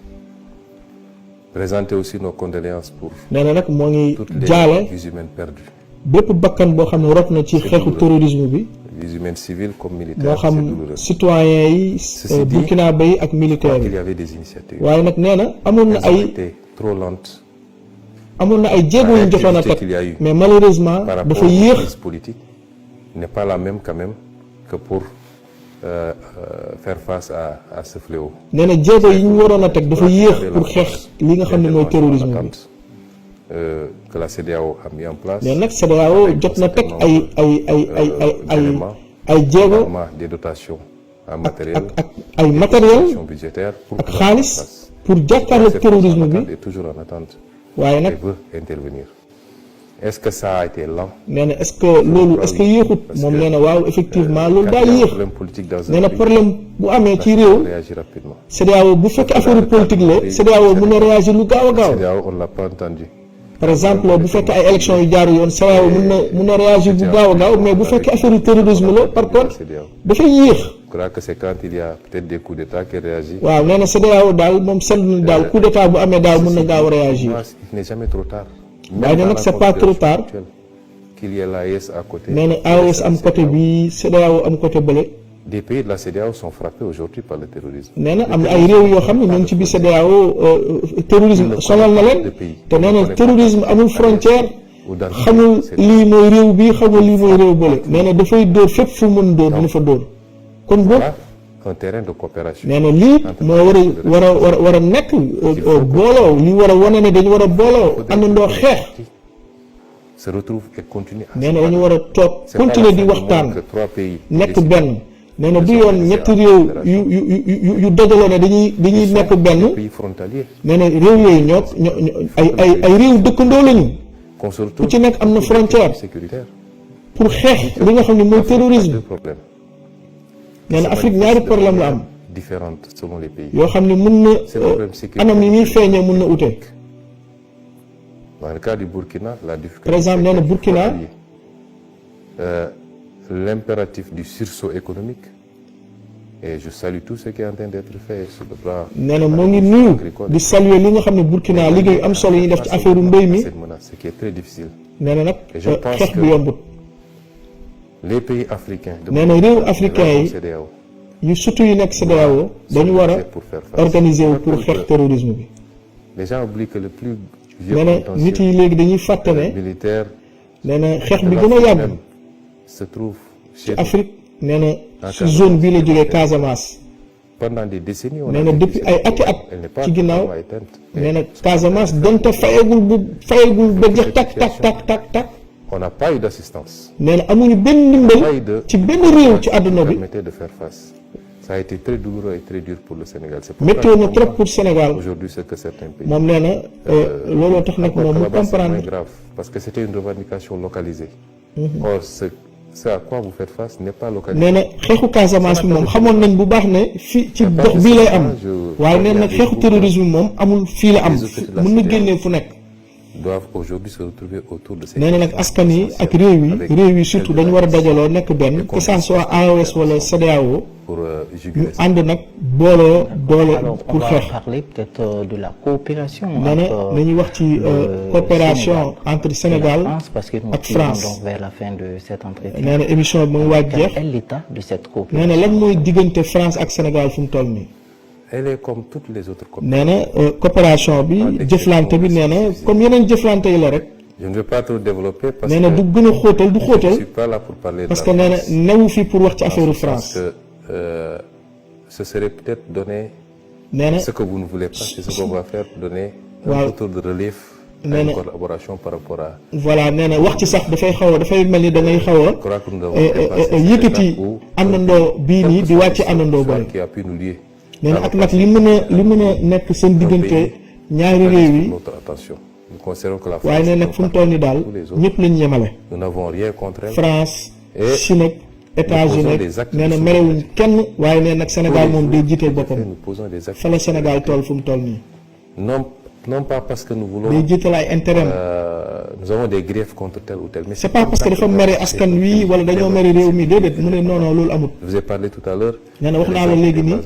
Présenter aussi nos condoléances pour. nee na nag moo ngi jaale vies humaines perdues. bépp bakkan boo xam ne rot na ci xeexu terrorisme bi. vies humaines civiles comme militaires. moo xam citoyens yi burkinabé yi ak militaires yi. il y avait des initiatives. waaye nag nee na amoon na ay trop lentes. amoon na ay jéego yu ñu jotoon a teg mais malheureusement dafa yéex. La politique n'est pas la même quand même que pour faire face à ce fléau. nee na jéego yi ñu waroon a teg dafa yéex pour xeex li nga xam ne mooy terrorisme bi. que la CEDEAO a mis en place. mais nag CEDEAO jot na teg ay jéego. des dotations en matériel. ak ay matériel budgétaire ak xaalis pour jàkkaarloog terrorisme bi. est toujours en attente. waaye nag veut intervenir. Est-ce que ça a été lent? nee na est-ce que loolu est-ce que yéexut moom nee na waaw effectivement loolu daa yéex. nee na problème bu amee ci réew. réagir rapidement. CEDEAO bu fekkee affaire politique la CEDEAO mën na réagir lu gaaw a gaaw. CEDEAO on l'a pas entendu. par exemple bu fekkee ay élections yu jaaru yoon CEDEAO mën na réagir bu gaaw a gaaw mais bu fekkee affaire terrorisme la par contre dafay yéex. Je crois que c'est quand il y a peut-être des coups d'État qui réagit. waaw nee na CEDEAO daal moom seetlu na daal coup d'État bu amee daal mën na gaaw a réagir. il n'est jamais trop tard. waaye nag c'est pas trop tard. qu'il y ait l'AES à côté. nee na AES am côté bi CEDEAO am côté bële. des pays de la CEDEAO sont frappés aujourd'hui par le terrorisme. nee na am na ay réew yoo xam ne ñoo ngi ci biir CEDEAO terrorisme sonal na leen te nee na terrorisme amul frontière xamul lii mooy réew bi xamul lii mooy réew bële nee na dafay dóor fépp fu mën dóor dina fa dóor kon boobu. un terrain de coopération. nee na lii moo war a nekk booloo li war a wane ne dañu war a booloo àndandoo xeex. se retrouve et continue. nee na dañu war a toog continuer di waxtaan nekk benn. nee na du yoon ñetti réew yu dajaloo ne dañuy nekk benn. nee na réew yooyu ñoo ay réew dëkkandoo lañu. ku ci nekk am na frontière pour xeex li nga xam ne mooy terrorisme. nee na Afrique ñaari problème la am différentes selon les pays. yoo xam ne mun na anam yi muy feeñee mun na ute. Dans le cas du Burkina, la difficulté. Par exemple, nee na Burkina l'impératif du sursaut économique, et je salue tout ce qui est en train d'être fait sur le plan. nee na moo ngi nuyu di saluer li nga xam ne Burkina liggéey am solo yi ñu def ci affaire mbéy mi. Ce qui est très difficile. nee na nag xeex bu yombut. Les pays africains. nee na réew africain yi yu surtout yu nekk CEDEAO dañu war a organiser wu pour xeex terrorisme bi. Les gens oublient que le plus nee na nit yi léegi dañuy fàtte ne militaire. nee na xeex bi gën a yàgg se trouve ci Afrique nee na ci zone bii la jógee Casamance. pendant des décennies. nee na depuis ay ati at ci ginnaaw nee na Casamance donte fayagul ba jeex tak. On n'a pas eu d'assistance. nee na amuñu benn ndimbal ci benn réew ci àdduna bi. de faire face. Ça a été très douloureux et très dur pour le Sénégal. météo na trop pour Sénégal. Aujourd'hui, c'est que certains pays. moom nee na looloo tax nag moom mu comprendre. C'est grave parce que c'était une revendication localisée. Or ce à quoi vous faites face n'est pas localisé. nee na xeexu Casamance bi moom xamoon nañ bu baax ne fii ci gox bii lay am waaye nee na xeexu terrorisme moom amul fii la am mën na génnee fu nekk. doivent aujourd'hui se retrouver autour de ces. nee na nag askan yi ak réew yi surtout dañu war a dajaloo nekk benn que ça soit AES wala CEDEAO. pour ñu ànd nag booloo doole pour xeex. On va parler peut-être de la coopération. nee na nañuy wax ci coopération entre Sénégal ak France. donc vers la fin de cet entretien. nee na émission bi mu ngi waaj jeex. quel est l'état de cette nee coopération. na lan mooy diggante France ak Sénégal fu mu toll nii. Elle est comme toutes les autres coopérations. nee na coopération bi jëflante bi nee na comme yeneen jëflante yi la rek. Je ne vais pas trop développer parce nee na du gën a xóotal du xóotal. je suis pas là pour parler de parce que nee na newu fi pour wax ci affaire France. ce serait peut-être donner. nee na ce que vous ne voulez pas, c'est ce qu'on va faire, donner waaw un tour de relief à une collaboration par rapport à. voilà nee na wax ci sax dafay mel ni da ngay xaw Je crois que nous avons dépassé yëkkati àndandoo bii nii di wàcc àndandoo bari. qui a pu nous lier. nee na ak nag li mën a nekk seen diggante ñaari réew yi. Notre attention. Nous considérons que la France. waaye nee nag fu mu toll nii daal ñëpp lañu yemale. Nous n'avons rien contre elle. France Chine ak États-Unis nee na merewuñ kenn waaye nee nag Sénégal moom day jiiteel boppam Nous posons des actes. fa la Sénégal toll fu mu toll nii. Non pas parce que nous voulons. day jiital ay intérêt. Nous avons des griefs contre tel ou tel. Mais c'est pas parce que dafa mere askan wi wala dañoo mere réew mi déedéet mu ne non loolu amut. Je vous ai parlé tout à l'heure. nee na wax naa la léegi nii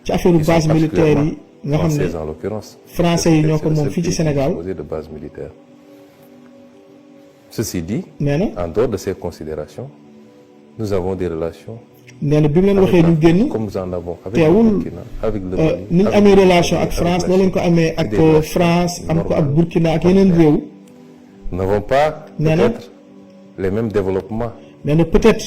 ci affaire base militaire yi nga xam ne en l'occurrence français yi ñoo ko moom fii ci Sénégal. de base militaire. Ceci dit, nee na en dehors de ces considérations, nous avons des relations. nee na bi mu leen waxee ñu génn comme nous en avons avec teewul le Burkina, avec le Mali, ni ñu amee relation ak France noonu lañ ko amee ak France am ko ak Burkina ak yeneen réew. Nous n'avons pas nee na peut-être les mêmes développements. nee na peut-être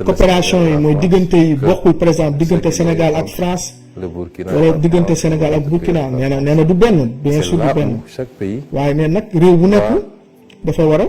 coopération yi mooy diggante yi bokkul par exemple diggante Sénégal ak France. Le Burkina wala diggante Sénégal ak Burkina nee na du benn bien sûr du benn. Chaque pays waaye nee nag réew bu nekk dafa war a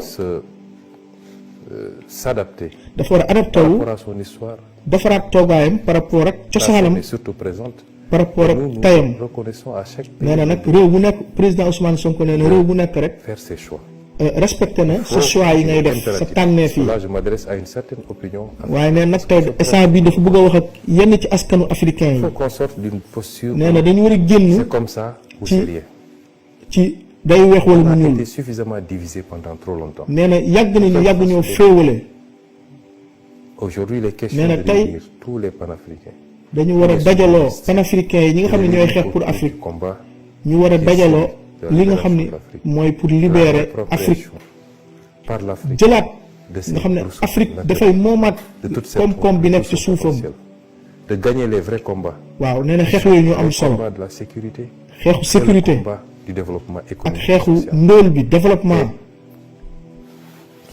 s'adapter. dafa war a adapté par wu rapport à son histoire. defaraat toogaayam par rapport ak cosaanam est surtout présente. par rapport ak Nous tayam. reconnaissons à chaque pays nee na nag réew bu nekk président Ousmane Sonko nee na réew bu nekk rek faire ses choix. respecté na sa choix yi ngay def sa tànneef yi. Là, je m'adresse à une certaine opinion. waaye nee nag tey instant bi dafa bëgg a wax ak yenn ci askanu africain Il yi. faut qu'on sorte d'une posture. nee na dañu war a génn C'est comme ça ou c'est rien. ci day weex wala On mu a ñuul. été suffisamment divisé pendant trop longtemps. nee na yàgg ñoo féewale. Aujourd'hui, il est question Nee na de tey réunir tous les panafricains. dañu war a dajaloo panafricains yi ñi nga xam ne ñooy xeex pour Afrique Combat ñu war a dajaloo li nga xam ne mooy pour libérer Afrique par l'Afrique. jëlaat de ses nga xam ne ressources Afrique naturelles, dafay moomaat de toute cette koom-koom bi nekk ci production suufam. potentielle, de gagner les vrais combats. waaw nee na xeex yooyu ñu am Le solo combat de la sécurité. xeexu et sécurité le combat du développement ak économique. et xeexu social. ndóol bi développement.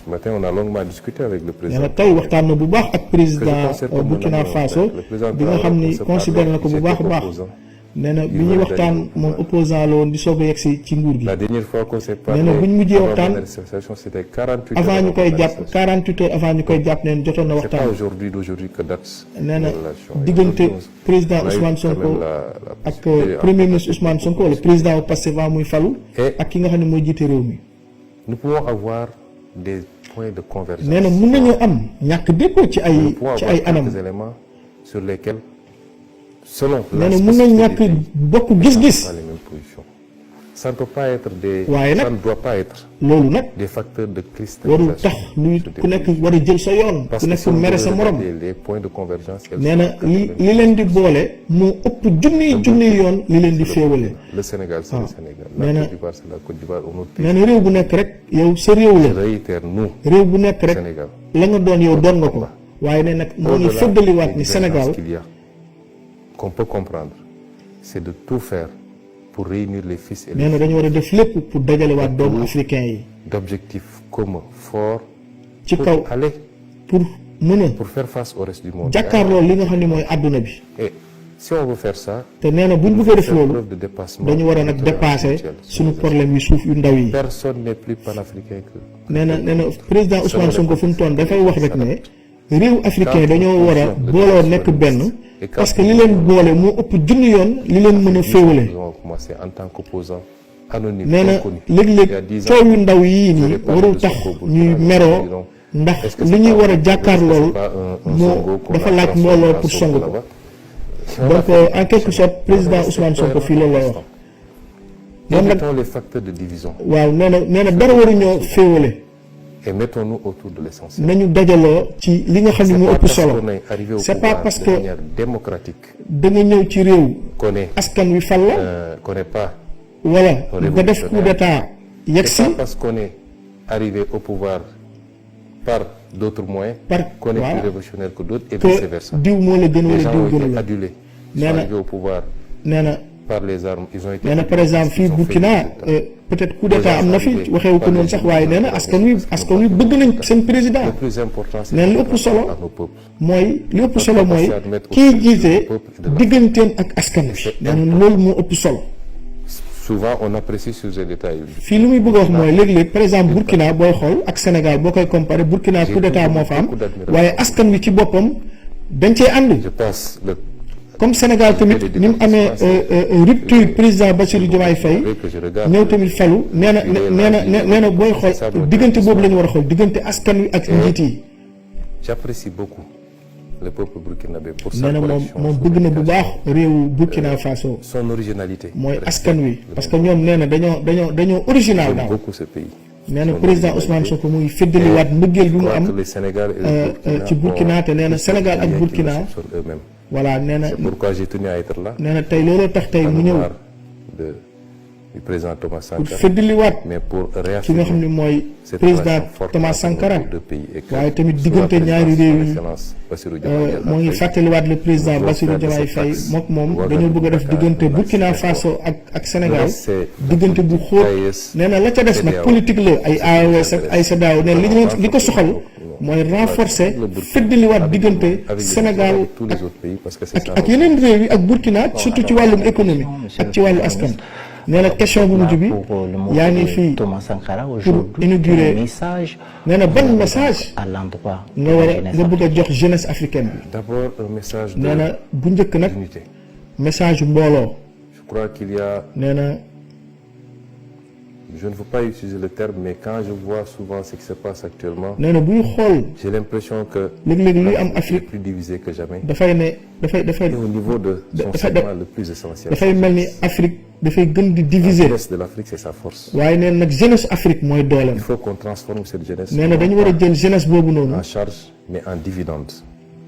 Ce matin, on a longuement discuté avec le nee président. na tey waxtaan na bu baax ak président considère comme Burkina un ami, Faso le président bi nga xam ni se considéré na ko bu parlait, baax a il baax. était opposant. nee na bi Il ñuy veut waxtaan d'aller moom au opposant la woon di soog a yegg si ci nguur gi. La dernière fois qu'on s'est parlé, nee na bu ñu mujjee avant waxtaan l'arrestation, c'était 48 avant heures ñu koy avant jàpp l'arrestation. 48 heures avant ñu koy jàpp neen jotoon na C'est pas waxtaan. d'aujourd'hui que date nee la na relation. diggante président On a eu Ousmane quand même Sonko la ak possibilité premier ministre Ousmane Sonko wala président bu Pastef muy falu Et ak ki nga xam ne mooy jiite réew mi. nous pouvons avoir des points de convergence. nee na mën nañoo am ñàkk déggoo ci Nous ay pouvons ci avoir ay anam quelques éléments sur lesquels selon nee na mun nañ ñàkk bokk gis-gis. pas les mêmes positions. Ça ne peut pas être des. waaye nag ça ne doit pas être loolu nag des facteurs de warul cristallisation. tax luy ku nekk war a jël sa yoon. parce ku que nekk si on mere sa veut morom. regarder les points de convergence. nee na li leen di boole moo ëpp junniy yoon li leen di féewale. le Sénégal c'est le Sénégal. nee la na Côte d'Ivoire c'est la Côte d'Ivoire un autre pays. nee na réew bu nekk rek yow sa réew Je la. réitère nous. réew bu nekk rek Sénégal. la nga doon yow doon nga ko. waaye ne nag moo ngi feddaliwaat ni Sénégal. qu'il y a qu'on peut comprendre c'est de tout faire pour réunir les fils et les nee na dañu war a def lépp pour dajalewaat doomu africain yi. d'objectifs communs forts ci pour kaw aller pour mën a pour faire face au reste du monde. jàkkaarloo li nga xam ne mooy àdduna bi. Et si on veut faire ça, te nee na buñ bëggee def faire loolu preuve de dépassement dañu war a nag dépasser suñu problème yu suuf yu ndaw yi. personne n'est plus panafricain que. nee na président Ousmane Sonko fu mu toon dafay wax rek ne réew africain dañoo war a booloo nekk benn parce que li leen boole moo ëpp junni yoon li leen mën a féewale. Ils ont commencé en tant qu'opposant anonyme. nee na inconnu. léeg-léeg coow yu ndaw yii nii warul tax ñuy meroo ndax li ñuy war a jàkkaarlool moo dafa laaj mbooloo pour song ko. donc en quelque sorte président Ousmane Sonko fii loolu lay wax. moom nag Évitons les facteurs de division waaw nee na dara waruñoo féewale. et mettons-nous autour de l'essentiel. nañu dajaloo ci li nga xam ne moo ëpp solo. c'est pas parce que de manière démocratique da nga ñëw ci réew. qu'on est askan wi fal la. qu'on n'est pas. wala nga def coup d'état yegg si. C'est pas parce qu'on est arrivé au pouvoir par d'autres moyens qu'on est plus révolutionnaire que d'autres et vice-versa. diw moo la gën Les wala gens diw ont gën été la. adulés. Ils nee sont na arrivés au pouvoir nee na par les armes. Ils ont été nee na par exemple fii Burkina peut-être coup d'état am na fi waxewu ko noonu sax waaye nee na askan wi bëgg nañ seen président. Le plus important c'est nee na li ëpp solo à nos peuples. mooy li ëpp solo mooy kii jiite digganteem ak askan wi. nee na loolu moo ëpp solo. Souvent on apprécie sur ces détails. fii li muy bëgg a wax mooy léeg-léeg par exemple Burkina booy xool ak Sénégal boo koy comparer Burkina coup d'état moo fa am waaye askan wi ci boppam dañ cee ànd. Je pense le comme Sénégal tamit ni mu amee rupture président Bassirou Diomaye Faye ñëw tamit falu nee na booy xool diggante boobu la ñu war a xool diggante askan wi ak njiit yi. j'apprécie beaucoup le peuple burkinabé pour nee sa na correction. moom bëgg na bu baax réewu Burkina Faso. Son originalité. mooy askan wi parce que ñoom nee na dañoo original J'aime daal. beaucoup ce pays. nee na président Ousmane Sonko muy feddaliwaat mbëggeel bi mu am le Sénégal et ci Burkina te nee na Sénégal ak Burkina sur eux-mêmes. voilà nee na C'est pourquoi j'ai tenu à être là. nee na tey looloo tax tey En mu ñëw mémoire du président Thomas pour Sankara. feddaliwaat Mais pour ki nga réaffirmer xam ne mooy cette président relation forte Thomas entre Sankara nos deux pays et que waaye tamit sous la diggante ñaari présidence réew de yi l'excellence Bassirou Diomaye Diakhar moo ngi Faye, fàttaliwaat le président nous Bassirou devons faire Diomaye de Faye cet moom moom axe dañoo bëgg a def Ouagadougou, diggante Dakar, Burkina Dakar. Faso ak Sénégal c'est diggante bu xóot AES, nee na la ca des nag CEDEAO. politique la ay AES ak ay CEDEAO nee na li ko soxal mooy renforcer feddaliwaat diggante avec Sénégal avec tous les autres pays parce que c'est ça. ak yeneen réew yi ak Burkina surtout ci wàllum économie ak ci wàllu askan. nee na question bu mujj bi yaa ngi fii Thomas Sankara pour aujourd'hui inaugurer un message nee na ban message à l'endroit de nga la war a jeunesse nga bëgg a jox jeunesse africaine bi. D'abord un message de nee na bu njëkk nag unité. message mbooloo Je crois qu'il y a, nee na je ne veux pas utiliser le terme, mais quand je vois souvent ce qui se passe actuellement, nee na buy xool j'ai l'impression que léeg-léeg luy am l'Afrique est Afrique plus divisée que jamais. dafay ne dafay Et au niveau de son Dafay- segment le plus essentiel. dafay mel ni Afrique dafay gën di La diviser jeunesse de l'Afrique, c'est sa force. waaye nee na nag jeunesse Afrique mooy dooleem. Il faut qu'on transforme cette jeunesse nee na dañu war a jël jeunesse boobu noonu en charge, mais en dividende.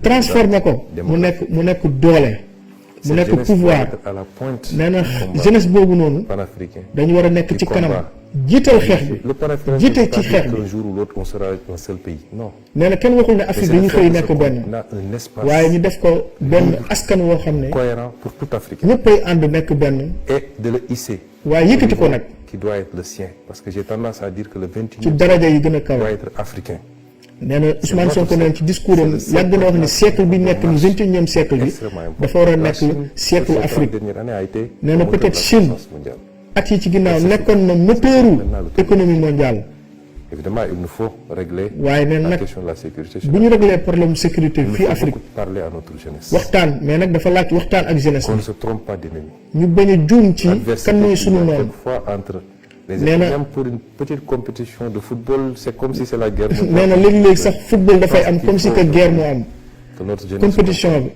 transformer ko mu nekk doole mu Cette nekk jeunesse doit pouvoir être à la pointe nee na du combat jeunesse boobu noonu panafricain. dañu war a nekk ci kanam jiital xeex bi Le panafricain jiite ne veut pas ci dire xeex bi qu'un jour ou l'autre on sera un seul pays. Non. nee na kenn waxul ne Mais Afrique c'est dañu le xëy fait de nekk ce benn qu'on a un espace waaye ñu def ko benn askan woo xam ne cohérent pour tout Africain ñëppay ànd nekk benn et de le hisser waaye yëkkati ko nag qui doit être le sien. Parce que j'ai tendance à dire que le ci 21e daraja yi gën a kaw doit être africain. nee na Ousmane Sonko neen ci discours am yàgg na wax ne siècle bi nekk ni 21e siècle bi Extrêmement important. dafa war a La nekk Chine, siècle sur ces 30 Afrique dernières années, a été nee na le moteur peut-être de la Chine puissance mondiale. at yi ci ginnaaw nekkoon na moteuru économie mondiale Évidemment, il nous faut régler waaye nee la nag question de la sécurité. bu ñu régler problème sécurité Il nous fii faut Afrique beaucoup parler à notre jeunesse. waxtaan mais nag dafa laaj waxtaan ak jeunesse Qu'on ne bi se trompe pas d'ennemi. ñu bañ a juum ci L'adversité kan mooy qu'il y sunu a noonu quelquefois entre les Nee na- même pour une petite compétition de football, c'est comme si c'est la guerre nee na léegi-léegi sax football dafay am comme si que guerre moo am que notre jeunesse compétition bi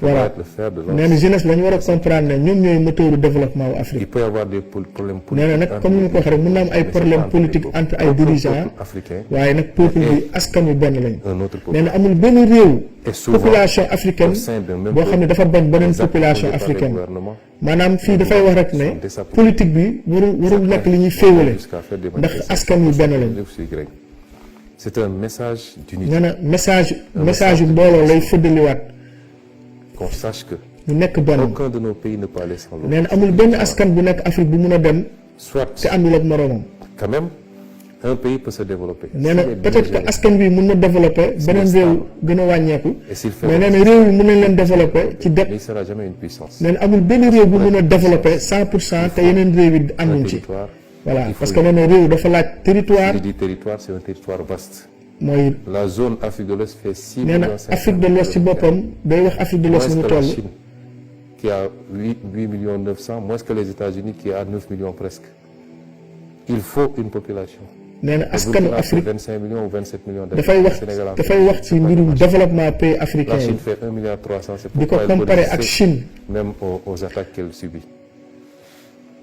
voilà être le fer de lance. nee na jeunesse bi dañu war a comprendre ne ñoom ñooy moteur du développement wu Il Afrique. peut y avoir des problèmes politiques. nee na nag comme ni ma ko waxee rek mën na am ay problème politique entre ay dirigeants africains. waaye nag peuple bi askan wi benn lañ. Un autre nee na peuple. amul benn réew. Et souvent, population africaine au sein d'un même boo xam ne dafa bañ beneen les actes population posés par les africaine. gouvernements maanaam fii dafay wax rek ne sont désappropriés. politique bi warul nekk li ñuy féewale jusqu'à faire des ndax askan wi benn lañ. C'est un message d'unité. nee na message yu mbooloo lay fëddaliwaat Qu'on sache que ñu nekk benn. aucun de nos pays ne peut aller sans l'autre. nee na amul benn askan bu nekk Afrique bu mun a dem Soit, te àndul ak moroomam. quand même, un pays peut se développer. nee na S'il est bien peut-être que géré. askan bi mun na développer beneen réew gën a wàññeeku Et s'il fait mais nee na réew yi mun nañ leen développer ci mais il ne sera jamais une puissance. nee na amul benn réew bu mun a développer 100% te yeneen réew yi Un ànduñ ci. territoire, voilà il faut parce que nee na réew dafa laaj territoire je dis territoire, c'est un territoire vaste. mooy La zone Afrique de l'Ouest fait 6 nee na millions 500 Afrique de l'Ouest ci boppam day wax Afrique de l'Ouest moins mu que la toll. Chine, qui a 8 millions 900, moins que les États-Unis, qui a 9 millions presque. Il faut une population. nee na Le askanu Burkina fait Afrique 25 millions ou 27 millions dafay wax Sénégal en dafay wax ci mbirum développement pays La africain Chine yi fait 1,3 milliard, c'est di ko pourquoi elle comparer peut ak résister Chine. même aux attaques qu'elle subit.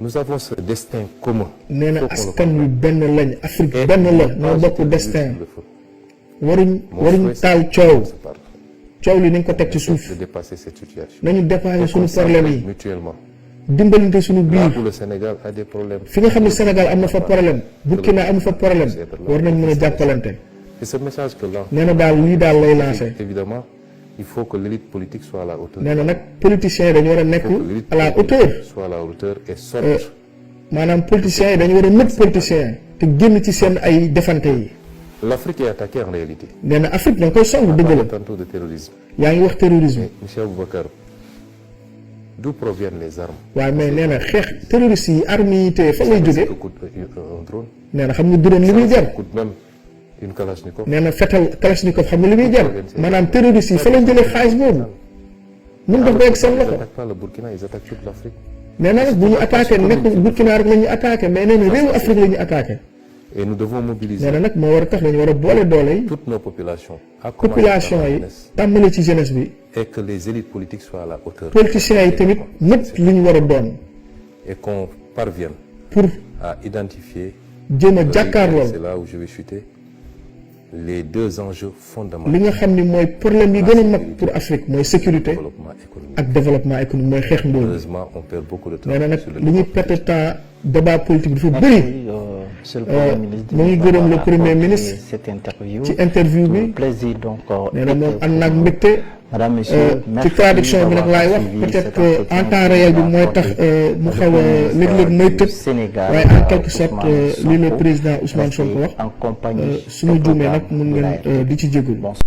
Nous avons ce destin commun. nee na Il faut qu'on le askan wi benn lañ Afrique Et benn la on ñoo parle bokk de destin le feu. waruñ Mon waruñ souhait, taal c'est coow qu'on se parle, coow li nañ ko teg ci suuf de dépasser cette situation. nañu dépasser Et suñu qu'on problème s'entraide yi mutuellement. dimbalante suñu Là biir où le Sénégal a des problèmes. fi nga xam ne Sénégal am na fa problème Burkina am fa problème war nañ mën a jàppalante. C'est ce message que là, nee na daal lii daal lay lancé évidemment, il faut que l'élite politique soit à la hauteur. nee na nag politiciens yi dañu war a nekk Il faut que l'élite à la politique hauteur soit à la hauteur et sorte maanaam politiciens yi dañu war a nëb politiciens te génn ci seen ay defante yi. L'Afrique est attaquée en réalité. nee na Afrique da nga koy song On dëgg la parle tantôt de terrorisme. yaa ngi wax terrorisme Mais, monsieur Aboubacar, d'où proviennent les armes? waaye mais nee na xeex terroristes yi armes yi téye fan lay Ce jógee que coûte un drone. nee na xam nga drone li muy Ça jar coûte même une Kalachnikov. nee na fetal kalachnikov xam nga li muy jar maanaam terroristes yi fa lañ jëlee xaalis boobu mun def ba egg seen Ils loxo. n'attaquent pas le Burkina, ils attaquent toute l'Afrique. nee na nag bu ñu attaqué nekk Burkina rek la ñuy attaqué mais nee na réewu Afrique la ñuy attaqué Et nous devons mobiliser nee na nag moo war a tax dañu war a boole doole yi toutes nos populations, à commencer population par la yi jeunesse, tàmbale ci jeunesse bi et que les élites politiques soient à la hauteur. politiciens yi tamit ñëpp li ñu war a doon Et qu'on parvienne pour à identifier, jéem a jàkkaarloo c'est là où je vais chuter, les deux enjeux li fondamentaux nga xam ni mooy problème yi gën a mag pour Afrique mooy du sécurité développement économique. ak développement économique mooy xeex ndóol Heureusement, on perd beaucoup de temps nee na nag sur le li ñuy développement. perte temps débat politique bi dafa bëri Monsieur le Premier ministre, mu ngi gërëm le Premier ministre cette interview. ci interview bi Plaisir donc. nee na moom ànd naag mbégte Madame, Monsieur, ci traduction bi nag laay wax peut-être que en temps réel bi mooy tax mu xaw a léeg-léeg mooy tëb waaye en quelque sorte li le président Ousmane Sonko wax en compagnie su ma juumee nag mun ngeen di ci jégalu.